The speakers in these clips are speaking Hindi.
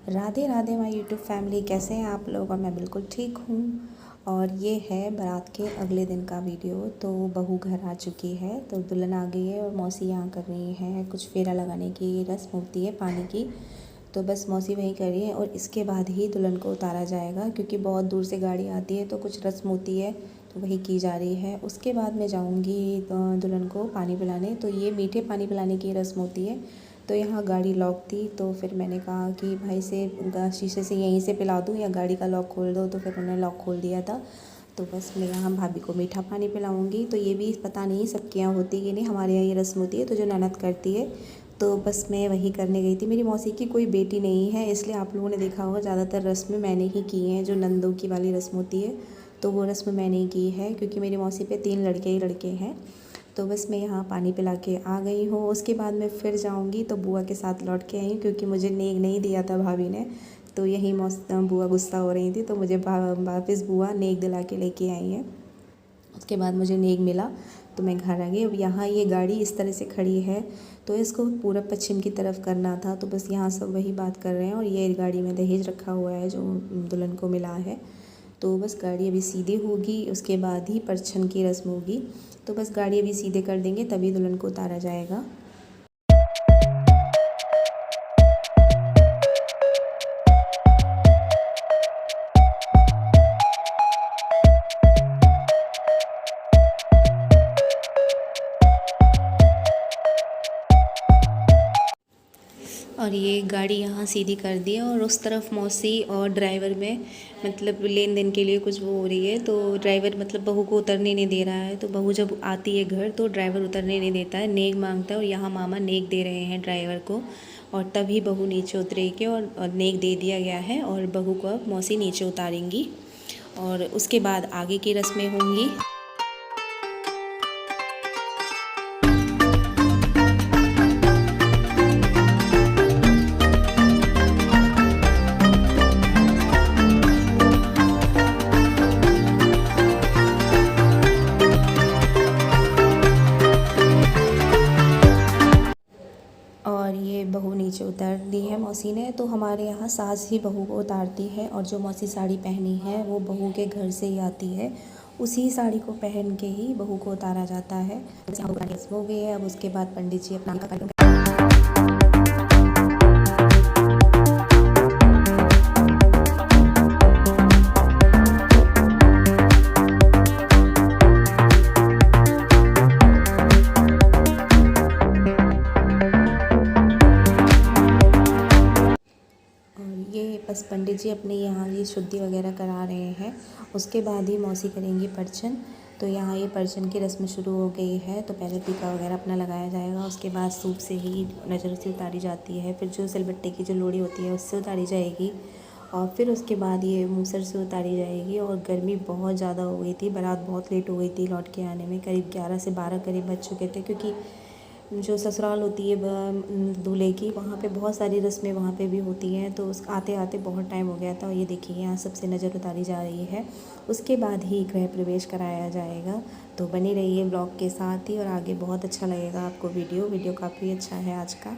Radhe Radhe my YouTube family, कैसे हैं आप लोग। और मैं बिल्कुल ठीक हूँ। और ये है बारात के अगले दिन का वीडियो। तो बहू घर आ चुकी है, तो दुल्हन आ गई है और मौसी यहाँ कर रही है कुछ फेरा लगाने की रस्म होती है पानी की। तो बस मौसी वही कर रही है और इसके बाद ही दुल्हन को उतारा जाएगा, क्योंकि बहुत दूर से गाड़ी आती है तो कुछ रस्म होती है, तो वही की जा रही है। उसके बाद मैं जाऊँगी दुल्हन को पानी पिलाने। तो ये मीठे पानी पिलाने की रस्म होती है। तो यहाँ गाड़ी लॉक थी, तो फिर मैंने कहा कि भाई से शीशे से यहीं से पिला दूँ या गाड़ी का लॉक खोल दो, तो फिर उन्होंने लॉक खोल दिया था। तो बस मैं यहाँ भाभी को मीठा पानी पिलाऊंगी। तो ये भी पता नहीं सबके यहाँ होती है कि नहीं, हमारे यहाँ ये रस्म होती है। तो जो ननद करती है, तो बस मैं वही करने गई थी। मेरी मौसी की कोई बेटी नहीं है, इसलिए आप लोगों ने देखा होगा ज़्यादातर रस्में मैंने ही की हैं। जो नंदों की वाली रस्म होती है, तो वो रस्म मैंने ही की है, क्योंकि मेरी मौसी पे 3 लड़के ही लड़के हैं। तो बस मैं यहाँ पानी पिला के आ गई हूँ। उसके बाद मैं फिर जाऊँगी तो बुआ के साथ लौट के आई हूँ, क्योंकि मुझे नेग नहीं दिया था भाभी ने। तो यही बुआ गुस्सा हो रही थी, तो मुझे वापस बुआ नेग दिला के लेके आई है। उसके बाद मुझे नेग मिला तो मैं घर आ गई। अब यहाँ ये गाड़ी इस तरह से खड़ी है, तो इसको पूरब पश्चिम की तरफ करना था। तो बस यहाँ सब वही बात कर रहे हैं। और ये गाड़ी में दहेज रखा हुआ है जो दुल्हन को मिला है। तो बस गाड़ी अभी सीधी होगी, उसके बाद ही परछन की रस्म होगी। तो बस गाड़ी अभी सीधे कर देंगे, तभी दुल्हन को उतारा जाएगा। और ये गाड़ी यहाँ सीधी कर दी है, और उस तरफ मौसी और ड्राइवर में मतलब लेन देन के लिए कुछ वो हो रही है। तो ड्राइवर मतलब बहू को उतरने नहीं दे रहा है। तो बहू जब आती है घर तो ड्राइवर उतरने नहीं देता है, नेग मांगता है। और यहाँ मामा नेग दे रहे हैं ड्राइवर को, और तभी बहू नीचे उतरेगी। और नेग दे दिया गया है, और बहू को अब मौसी नीचे उतारेंगी। और उसके बाद आगे की रस्में होंगी। और ये बहू नीचे उतार दी है मौसी ने। तो हमारे यहाँ सास ही बहू को उतारती है, और जो मौसी साड़ी पहनी है वो बहू के घर से ही आती है। उसी साड़ी को पहन के ही बहू को उतारा जाता है। हो गई है। अब उसके बाद पंडित जी अपना बस पंडित जी अपने यहाँ ये शुद्धि वगैरह करा रहे हैं। उसके बाद ही मौसी करेंगी परछन। तो यहाँ ये परछन की रस्म शुरू हो गई है। तो पहले टीका वगैरह अपना लगाया जाएगा, उसके बाद सूप से ही नज़र से उतारी जाती है। फिर जो सिलबट्टे की जो लोड़ी होती है उससे उतारी जाएगी, और फिर उसके बाद ये मूसर से उतारी जाएगी। और गर्मी बहुत ज़्यादा हो गई थी, बारात बहुत लेट हो गई थी लौट के आने में, करीब 11 से 12 करीब बज चुके थे। क्योंकि जो ससुराल होती है दूल्हे की, वहाँ पे बहुत सारी रस्में वहाँ पे भी होती हैं। तो उस आते आते बहुत टाइम हो गया था। और ये देखिए यहाँ सबसे नज़र उतारी जा रही है। उसके बाद ही गृह प्रवेश कराया जाएगा। तो बनी रहिए ब्लॉग के साथ ही, और आगे बहुत अच्छा लगेगा आपको वीडियो काफ़ी अच्छा है आज का।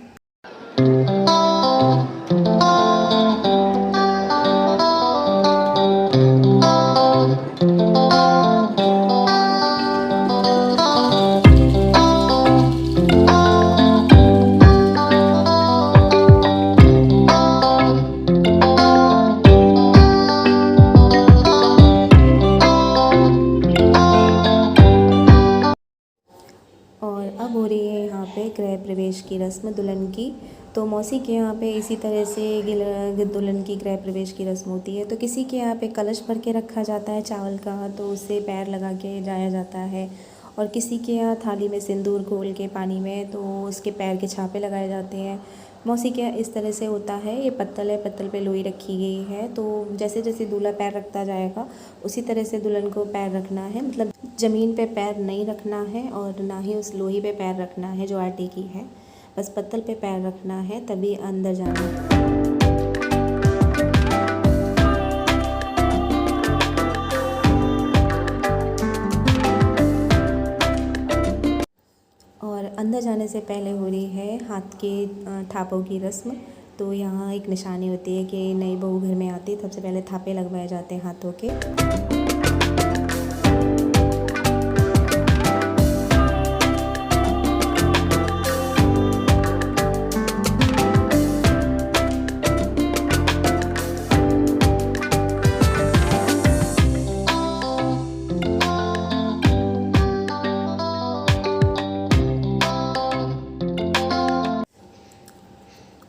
और अब हो रही है यहाँ पे गृह प्रवेश की रस्म दुल्हन की। तो मौसी के यहाँ पे इसी तरह से दुल्हन की गृह प्रवेश की रस्म होती है। तो किसी के यहाँ पे कलश भर के रखा जाता है चावल का, तो उससे पैर लगा के जाया जाता है। और किसी के यहाँ थाली में सिंदूर घोल के पानी में, तो उसके पैर के छापे लगाए जाते हैं। मौसी के यहाँ इस तरह से होता है। ये पत्तल है, पत्तल पे लोई रखी गई है। तो जैसे जैसे दूल्हा पैर रखता जाएगा उसी तरह से दुल्हन को पैर रखना है। मतलब ज़मीन पे पैर नहीं रखना है, और ना ही उस लोही पे पैर रखना है जो आटे की है। बस पत्तल पे पैर रखना है, तभी अंदर जाना है। अंदर जाने से पहले हो रही है हाथ के थापों की रस्म। तो यहाँ एक निशानी होती है कि नई बहू घर में आती है, सबसे पहले थापे लगवाए जाते हैं हाथों के।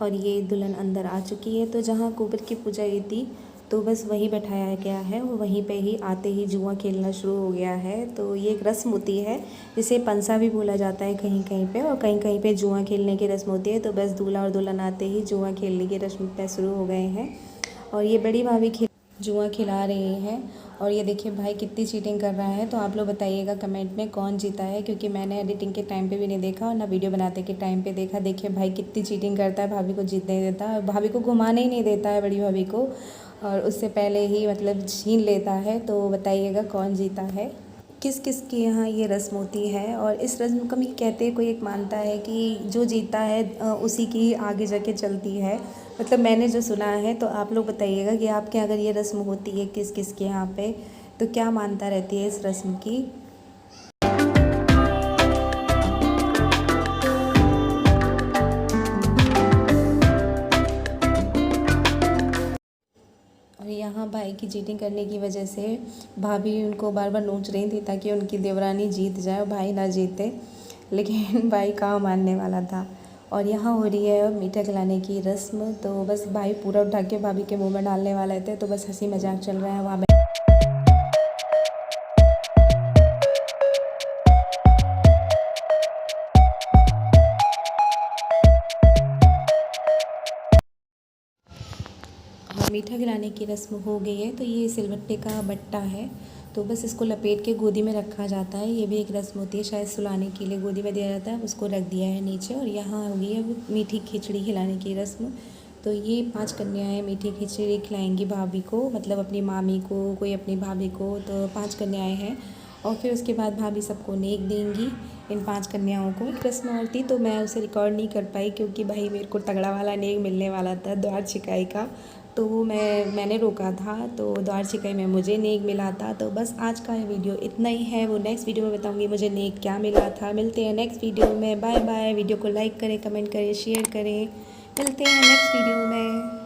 और ये दुल्हन अंदर आ चुकी है। तो जहाँ कुबेर की पूजा हुई थी तो बस वहीं बैठाया गया है और वहीं पे ही आते ही जुआ खेलना शुरू हो गया है। तो ये एक रस्म होती है जिसे पंसा भी बोला जाता है कहीं कहीं पे, और कहीं कहीं पे जुआ खेलने की रस्म होती है। तो बस दूल्हा और दुल्हन आते ही जुआ खेलने की रस्म पे शुरू हो गए हैं। और ये बड़ी भाभी जुआ खिला रही हैं। और ये देखिए भाई कितनी चीटिंग कर रहा है। तो आप लोग बताइएगा कमेंट में कौन जीता है, क्योंकि मैंने एडिटिंग के टाइम पे भी नहीं देखा और ना वीडियो बनाते के टाइम पे देखा। देखिए भाई कितनी चीटिंग करता है, भाभी को जीतने नहीं देता, भाभी को घुमाने ही नहीं देता है बड़ी भाभी को, और उससे पहले ही मतलब छीन लेता है। तो बताइएगा कौन जीता है। किस किस के यहाँ ये रस्म होती है। और इस रस्म को भी कहते हैं, कोई एक मानता है कि जो जीता है उसी की आगे जाके चलती है, मतलब मैंने जो सुना है। तो आप लोग बताइएगा कि आपके अगर ये रस्म होती है किस किस के यहाँ पे, तो क्या मानता रहती है इस रस्म की। और यहाँ भाई की चीटिंग करने की वजह से भाभी उनको बार बार नोच रही थी ताकि उनकी देवरानी जीत जाए और भाई ना जीते, लेकिन भाई कहाँ मानने वाला था। और यहाँ हो रही है मीठा खिलाने की रस्म। तो बस भाई पूरा उठा के भाभी के मुंह में डालने वाले थे, तो बस हंसी मजाक चल रहा है वहाँ। हाँ, मीठा खिलाने की रस्म हो गई है। तो ये सिलबट्टे का बट्टा है, तो बस इसको लपेट के गोदी में रखा जाता है। ये भी एक रस्म होती है, शायद सुलाने के लिए गोदी में दिया जाता है, उसको रख दिया है नीचे। और यहाँ हो गई है मीठी खिचड़ी खिलाने की रस्म। तो ये 5 कन्याएं मीठी खिचड़ी खिलाएंगी भाभी को, मतलब अपनी मामी को, कोई अपनी भाभी को। तो 5 कन्याएं हैं और फिर उसके बाद भाभी सबको नेक देंगी इन 5 कन्याओं को। एक रस्म और थी तो मैं उसे रिकॉर्ड नहीं कर पाई, क्योंकि भाई मेरे को तगड़ा वाला नेक मिलने वाला था द्वार छिकाई का, तो मैंने रोका था। तो द्वार छिकाई में मुझे नेक मिला था। तो बस आज का ये वीडियो इतना ही है, वो नेक्स्ट वीडियो में बताऊंगी मुझे नेक क्या मिला था। मिलते हैं नेक्स्ट वीडियो में, बाय बाय। वीडियो को लाइक करें, कमेंट करें, शेयर करें। मिलते हैं नेक्स्ट वीडियो में।